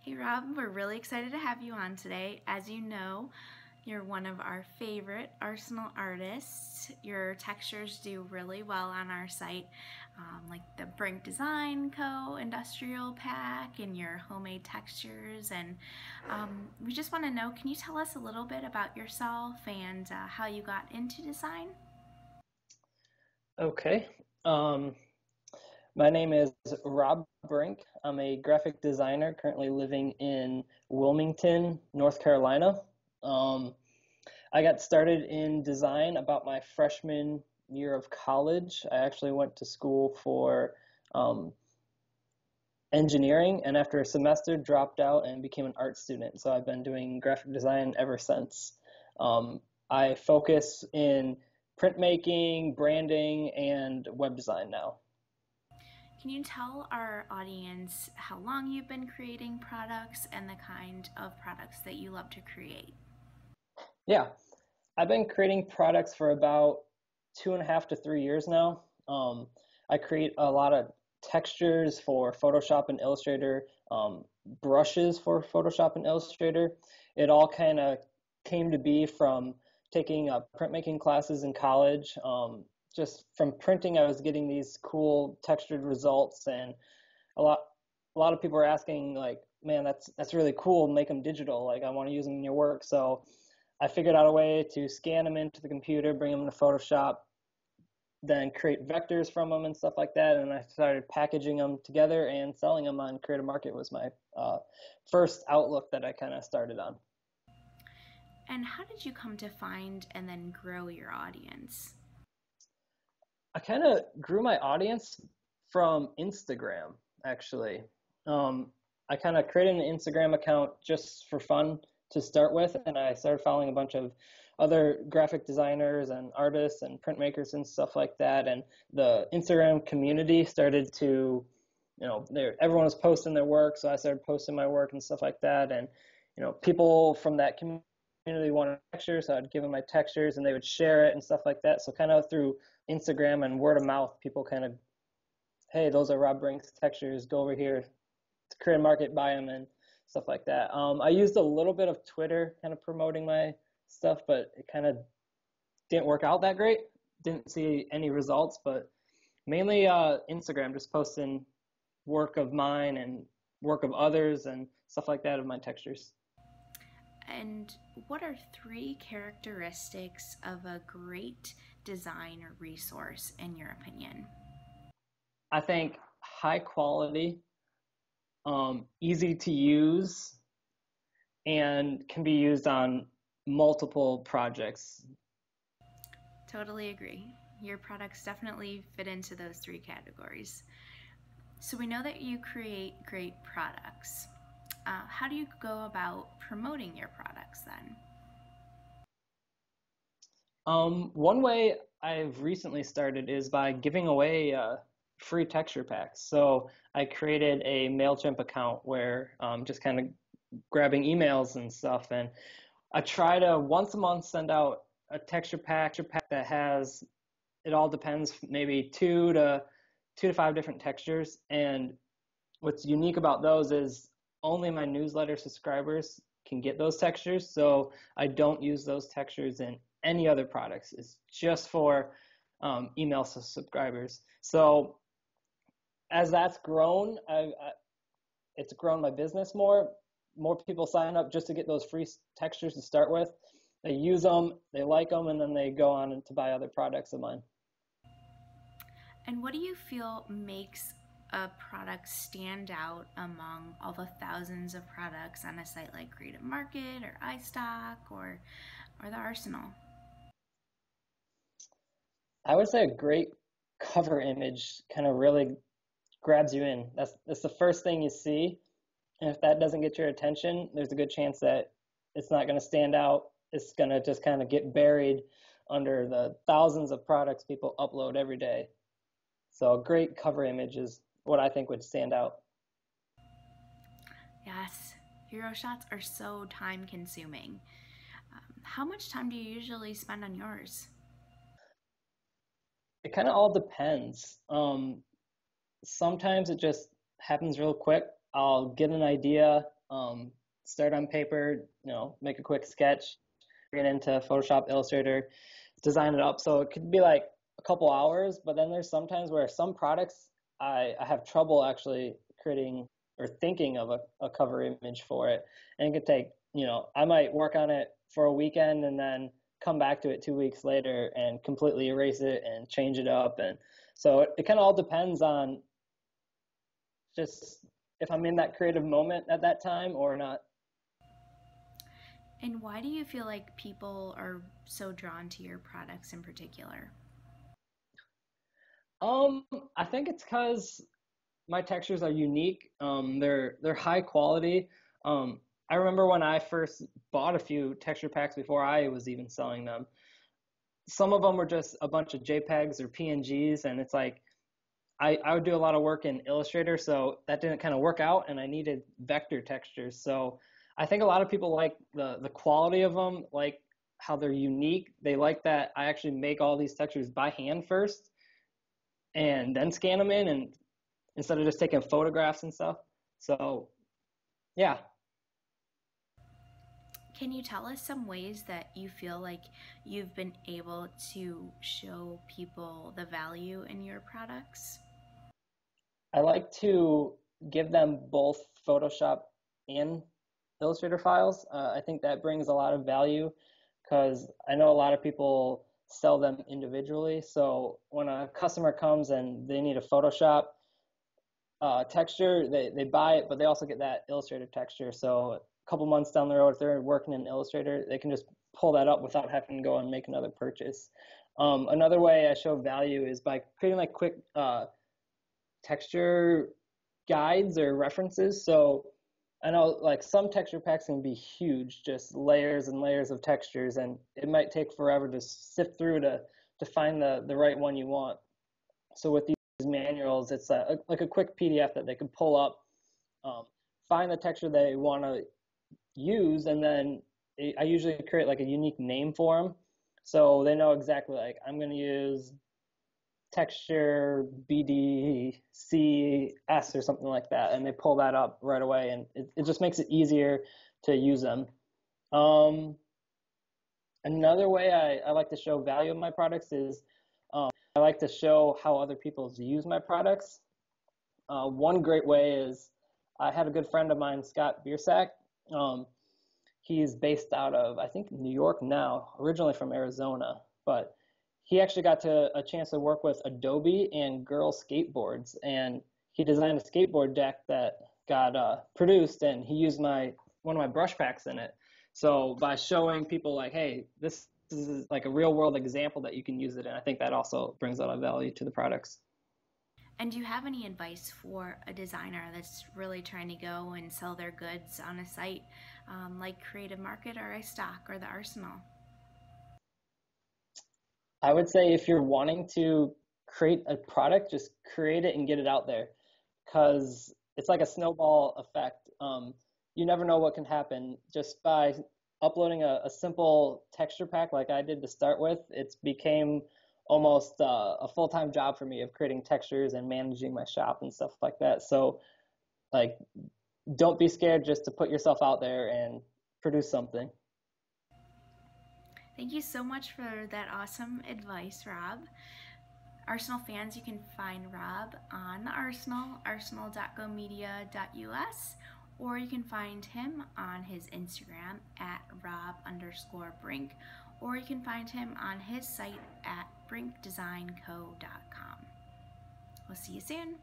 Hey Rob, we're really excited to have you on today. As you know, you're one of our favorite Arsenal artists. Your textures do really well on our site, like the Brink Design Co. Industrial Pack and your homemade textures. And we just want to know, can you tell us a little bit about yourself and how you got into design? Okay. Um, my name is Rob Brink. I'm a graphic designer currently living in Wilmington, North Carolina. Um, I got started in design about my freshman year of college. I actually went to school for um, engineering, and after a semester, dropped out and became an art student. So I've been doing graphic design ever since. I focus in printmaking, branding, and web design now. Can you tell our audience how long you've been creating products and the kind of products that you love to create? Yeah, I've been creating products for about 2.5 to 3 years now. I create a lot of textures for Photoshop and Illustrator, brushes for Photoshop and Illustrator. It all kind of came to be from taking printmaking classes in college. Just from printing, I was getting these cool textured results, and a lot a lot of people are asking like, man, that's really cool. Make them digital. Like I want to use them in your work. So I figured out a way to scan them into the computer, bring them to Photoshop, then create vectors from them and stuff like that. And I started packaging them together and selling them on Creative Market was my first outlook that I kind of started on. And how did you come to find and then grow your audience? I kind of grew my audience from Instagram, actually. I kind of created an Instagram account just for fun to start with, and I started following a bunch of other graphic designers and artists and printmakers and stuff like that. And the Instagram community started to, everyone was posting their work, so I started posting my work and stuff like that. And people from that community wanted textures, so I'd give them my textures, and they would share it and stuff like that. So kind of through Instagram and word of mouth, people kind of, hey, those are Rob Brink's textures. Go over here to Creative Market, buy them, and stuff like that. I used a little bit of Twitter, kind of promoting my stuff, but it kind of didn't work out that great. Didn't see any results, but mainly Instagram, just posting work of mine and work of others and stuff like that of my textures. And what are three characteristics of a great design or resource in your opinion? I think high quality, easy to use, and can be used on multiple projects. Totally agree. Your products definitely fit into those three categories. So we know that you create great products. How do you go about promoting your products then? One way I've recently started is by giving away free texture packs. So I created a MailChimp account where just kind of grabbing emails and stuff, and I try to once a month send out a texture pack that has, it all depends, maybe two to five different textures. And what's unique about those is only my newsletter subscribers can get those textures. So I don't use those textures in any other products. It's just for email subscribers. So as that's grown, it's grown my business more. More people sign up just to get those free textures to start with. They use them, they like them, and then they go on to buy other products of mine. And what do you feel makes a product stand out among all the thousands of products on a site like Creative Market or iStock or the Arsenal? I would say a great cover image kind of really grabs you in. That's the first thing you see, and if that doesn't get your attention, there's a good chance that it's not going to stand out. It's going to just kind of get buried under the thousands of products people upload every day. So a great cover image is what I think would stand out. Yes, hero shots are so time consuming. How much time do you usually spend on yours? It kind of all depends. Sometimes it just happens real quick. I'll get an idea Start on paper, make a quick sketch, get into Photoshop, Illustrator, design it up. So it could be like a couple hours, but then there's sometimes where some products I have trouble actually creating or thinking of a cover image for it. And it could take, I might work on it for a weekend and then come back to it 2 weeks later and completely erase it and change it up. And so it kind of all depends on just if I'm in that creative moment at that time or not. And why do you feel like people are so drawn to your products in particular? I think it's because my textures are unique. They're high quality. I remember when I first bought a few texture packs before I was even selling them. Some of them were just a bunch of JPEGs or PNGs, and it's like I would do a lot of work in Illustrator, so that didn't kind of work out, and I needed vector textures. So I think a lot of people like the quality of them, like how they're unique. They like that I actually make all these textures by hand first and then scan them in, and instead of just taking photographs and stuff. So yeah. Can you tell us some ways that you feel like you've been able to show people the value in your products? I like to give them both Photoshop and Illustrator files. I think that brings a lot of value because I know a lot of people sell them individually. So when a customer comes and they need a Photoshop texture, they buy it, but they also get that Illustrator texture. So a couple months down the road, if they're working in Illustrator, they can just pull that up without having to go and make another purchase. Another way I show value is by creating like quick texture guides or references. So I know like some texture packs can be huge, just layers and layers of textures, and it might take forever to sift through to find the right one you want. So with these manuals, it's like a quick PDF that they can pull up, um, find the texture they want to use, and then I usually create like a unique name for them, so they know exactly like I'm going to use texture BDCS or something like that, and they pull that up right away, and it just makes it easier to use them. Um, Another way I like to show value in my products is I like to show how other people use my products. One great way is I have a good friend of mine, Scott Biersack. Um, he's based out of, I think, New York now, originally from Arizona, but he actually got a chance to work with Adobe and Girl Skateboards, and he designed a skateboard deck that got produced, and he used one of my brush packs in it. So by showing people like, hey, this is like a real world example that you can use it in, I think that also brings a lot of value to the products. And do you have any advice for a designer that's really trying to go and sell their goods on a site like Creative Market or iStock or the Arsenal? I would say if you're wanting to create a product, just create it and get it out there because it's like a snowball effect. You never know what can happen just by uploading a simple texture pack like I did to start with. It's became almost a full-time job for me of creating textures and managing my shop and stuff like that. So like, don't be scared just to put yourself out there and produce something. Thank you so much for that awesome advice, Rob. Arsenal fans, you can find Rob on the Arsenal, arsenal.gomedia.us, or you can find him on his Instagram at rob_brink, or you can find him on his site at brinkdesignco.com. We'll see you soon.